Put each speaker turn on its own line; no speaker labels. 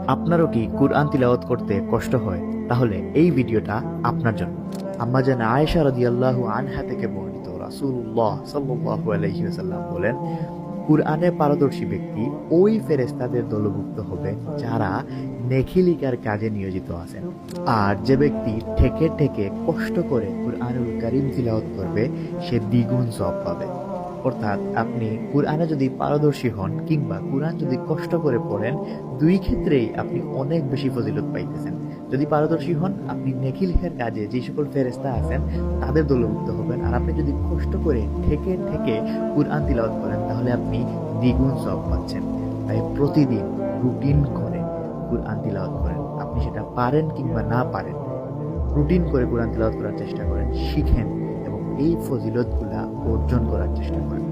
আপনারও কি কুরআন তিলাওয়াত করতে কষ্ট হয়? তাহলে এই ভিডিওটা আপনার জন্য। আম্মা জান আয়েশা রাদিয়াল্লাহু আনহা থেকে বর্ণিত, রাসূলুল্লাহ সাল্লাল্লাহু আলাইহি ওয়াসাল্লাম বলেন, কুরআনে পারদর্শী ব্যক্তি ওই ফেরেশতাদের দলভুক্ত হবে যারা নেকি লিখার কাজে নিয়োজিত আছেন। আর যে ব্যক্তি ঠেকে ঠেকে কষ্ট করে কুরআনুল কারীম তিলাওয়াত করবে সে দ্বিগুণ সওয়াব পাবে। অর্থাৎ আপনি কুরআনে যদি পারদর্শী হন কিংবা কুরআন যদি কষ্ট করে পড়েন, দুই ক্ষেত্রেই আপনি অনেক বেশি ফজিলত পাইতেছেন। যদি পারদর্শী হন, আপনি নেকি লেখার কাজে যে সকল ফেরেশতা আছেন তাদের দলভুক্ত হবেন। আর আপনি যদি কষ্ট করে ঠেকে ঠেকে কুরআন তিলাওয়াত করেন তাহলে আপনি দ্বিগুণ সওয়াব পাচ্ছেন। তাই প্রতিদিন রুটিন করে কুরআন তিলাওয়াত করেন। আপনি সেটা পারেন কিংবা না পারেন, রুটিন করে কুরআন তিলাওয়াত করার চেষ্টা করেন, শিখেন এবং এই ফজিলতগুলা অর্জন করার চেষ্টা করেন।